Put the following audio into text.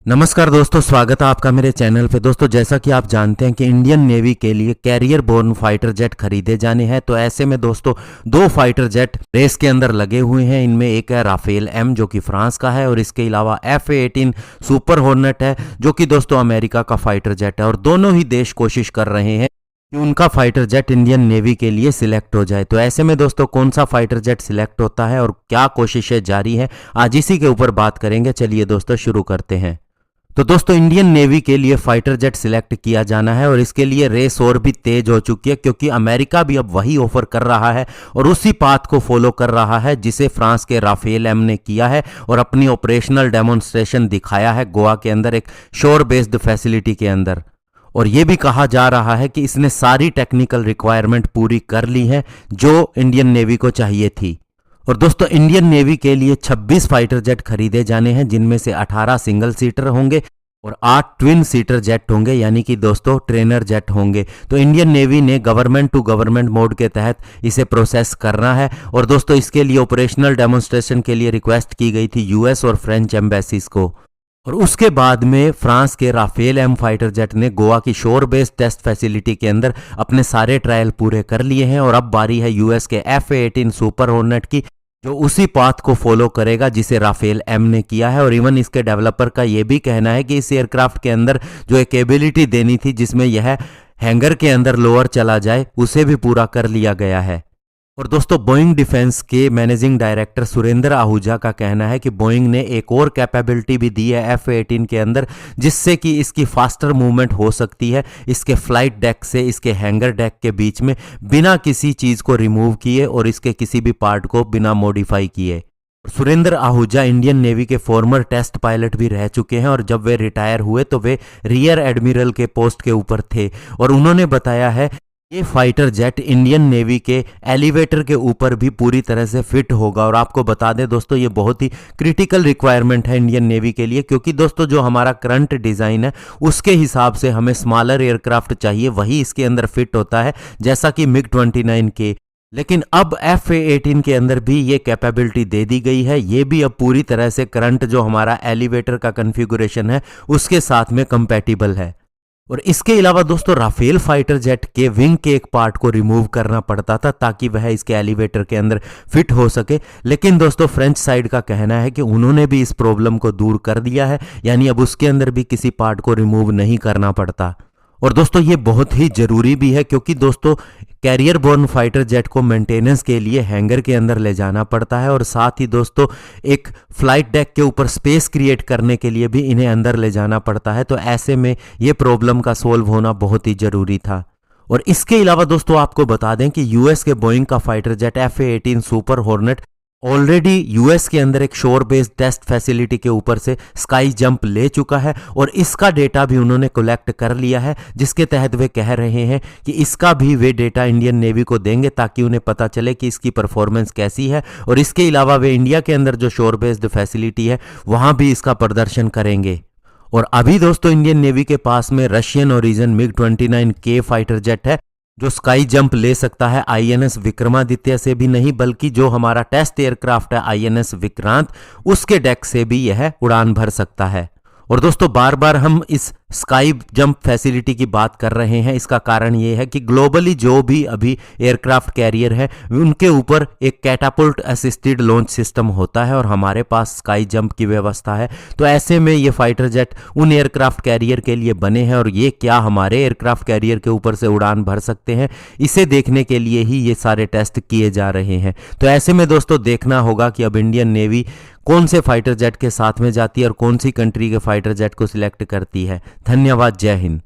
नमस्कार दोस्तों, स्वागत है आपका मेरे चैनल पे। दोस्तों, जैसा कि आप जानते हैं कि इंडियन नेवी के लिए कैरियर बोर्न फाइटर जेट खरीदे जाने हैं। तो ऐसे में दोस्तों दो फाइटर जेट रेस के अंदर लगे हुए हैं। इनमें एक है राफेल एम जो कि फ्रांस का है और इसके अलावा F-18 सुपर हॉर्नेट है जो कि दोस्तों अमेरिका का फाइटर जेट है। और दोनों ही देश कोशिश कर रहे हैं कि उनका फाइटर जेट इंडियन नेवी के लिए सिलेक्ट हो जाए। तो ऐसे में दोस्तों कौन सा फाइटर जेट सिलेक्ट होता है और क्या कोशिशें जारी हैं, आज इसी के ऊपर बात करेंगे। चलिए दोस्तों शुरू करते हैं। तो दोस्तों इंडियन नेवी के लिए फाइटर जेट सिलेक्ट किया जाना है और इसके लिए रेस और भी तेज हो चुकी है, क्योंकि अमेरिका भी अब वही ऑफर कर रहा है और उसी पाथ को फॉलो कर रहा है जिसे फ्रांस के राफेल एम ने किया है और अपनी ऑपरेशनल डेमोन्स्ट्रेशन दिखाया है गोवा के अंदर एक शोर बेस्ड फैसिलिटी के अंदर। और यह भी कहा जा रहा है कि इसने सारी टेक्निकल रिक्वायरमेंट पूरी कर ली है जो इंडियन नेवी को चाहिए थी। और दोस्तों इंडियन नेवी के लिए 26 फाइटर जेट खरीदे जाने हैं, जिनमें से 18 सिंगल सीटर होंगे और 8 ट्विन सीटर जेट होंगे, यानी कि दोस्तों ट्रेनर जेट होंगे। तो इंडियन नेवी ने गवर्नमेंट टू गवर्नमेंट मोड के तहत इसे प्रोसेस करना है। और दोस्तों इसके लिए ऑपरेशनल डेमोन्स्ट्रेशन के लिए रिक्वेस्ट की गई थी यूएस और फ्रेंच एम्बेसीज को। और उसके बाद में फ्रांस के राफेल एम फाइटर जेट ने गोवा की शोर बेस्ड टेस्ट फैसिलिटी के अंदर अपने सारे ट्रायल पूरे कर लिए हैं। और अब बारी है यूएस के F-18 सुपर हॉर्नेट की, जो उसी पाथ को फॉलो करेगा जिसे राफेल एम ने किया है। और इवन इसके डेवलपर का यह भी कहना है कि इस एयरक्राफ्ट के अंदर जो एक एबिलिटी देनी थी जिसमें यह हैंगर के अंदर लोअर चला जाए, उसे भी पूरा कर लिया गया है। और दोस्तों बोइंग डिफेंस के मैनेजिंग डायरेक्टर सुरेंद्र आहूजा का कहना है कि बोइंग ने एक और कैपेबिलिटी भी दी है F-18 के अंदर, जिससे कि इसकी फास्टर मूवमेंट हो सकती है इसके फ्लाइट डेक से इसके हैंगर डेक के बीच में बिना किसी चीज को रिमूव किए और इसके किसी भी पार्ट को बिना मॉडिफाई किए। सुरेंद्र आहूजा इंडियन नेवी के फॉर्मर टेस्ट पायलट भी रह चुके हैं और जब वे रिटायर हुए तो वे रियर एडमिरल के पोस्ट के ऊपर थे। और उन्होंने बताया है ये फाइटर जेट इंडियन नेवी के एलिवेटर के ऊपर भी पूरी तरह से फिट होगा। और आपको बता दें दोस्तों ये बहुत ही क्रिटिकल रिक्वायरमेंट है इंडियन नेवी के लिए, क्योंकि दोस्तों जो हमारा करंट डिज़ाइन है उसके हिसाब से हमें स्मॉलर एयरक्राफ्ट चाहिए, वही इसके अंदर फिट होता है जैसा कि MiG-29 के। लेकिन अब F-18 के अंदर भी ये कैपेबिलिटी दे दी गई है, ये भी अब पूरी तरह से करंट जो हमारा एलिवेटर का कन्फिगुरेशन है उसके साथ में कंपैटिबल है। और इसके अलावा दोस्तों राफेल फाइटर जेट के विंग के एक पार्ट को रिमूव करना पड़ता था ताकि वह इसके एलिवेटर के अंदर फिट हो सके। लेकिन दोस्तों फ्रेंच साइड का कहना है कि उन्होंने भी इस प्रॉब्लम को दूर कर दिया है, यानी अब उसके अंदर भी किसी पार्ट को रिमूव नहीं करना पड़ता। और दोस्तों ये बहुत ही जरूरी भी है, क्योंकि दोस्तों कैरियर बोर्न फाइटर जेट को मेंटेनेंस के लिए हैंगर के अंदर ले जाना पड़ता है और साथ ही दोस्तों एक फ्लाइट डेक के ऊपर स्पेस क्रिएट करने के लिए भी इन्हें अंदर ले जाना पड़ता है। तो ऐसे में ये प्रॉब्लम का सोल्व होना बहुत ही जरूरी था। और इसके अलावा दोस्तों आपको बता दें कि यूएस के बोइंग का fighter jet F-18 super hornet already US के अंदर एक शोर बेस्ड टेस्ट फैसिलिटी के ऊपर से स्काई जंप ले चुका है और इसका डेटा भी उन्होंने कलेक्ट कर लिया है, जिसके तहत वे कह रहे हैं कि इसका भी वे डेटा इंडियन नेवी को देंगे ताकि उन्हें पता चले कि इसकी परफॉर्मेंस कैसी है। और इसके अलावा वे इंडिया के अंदर जो शोर बेस्ड फैसिलिटी है वहां भी इसका प्रदर्शन करेंगे। और अभी दोस्तों इंडियन नेवी के पास में Russian origin MiG-29K fighter jet है जो स्काई जंप ले सकता है INS विक्रमादित्य से भी नहीं, बल्कि जो हमारा टेस्ट एयरक्राफ्ट है INS विक्रांत, उसके डेक से भी यह उड़ान भर सकता है। और दोस्तों बार बार हम इस स्काई जंप फैसिलिटी की बात कर रहे हैं, इसका कारण ये है कि ग्लोबली जो भी अभी एयरक्राफ्ट कैरियर है उनके ऊपर एक कैटापुल्ट असिस्टेड लॉन्च सिस्टम होता है और हमारे पास स्काई जंप की व्यवस्था है। तो ऐसे में ये फाइटर जेट उन एयरक्राफ्ट कैरियर के लिए बने हैं और ये क्या हमारे एयरक्राफ्ट कैरियर के ऊपर से उड़ान भर सकते हैं, इसे देखने के लिए ही ये सारे टेस्ट किए जा रहे हैं। तो ऐसे में दोस्तों देखना होगा कि अब इंडियन नेवी कौन से फाइटर जेट के साथ में जाती है और कौन सी कंट्री के फाइटर जेट को सिलेक्ट करती है। धन्यवाद, जय हिंद।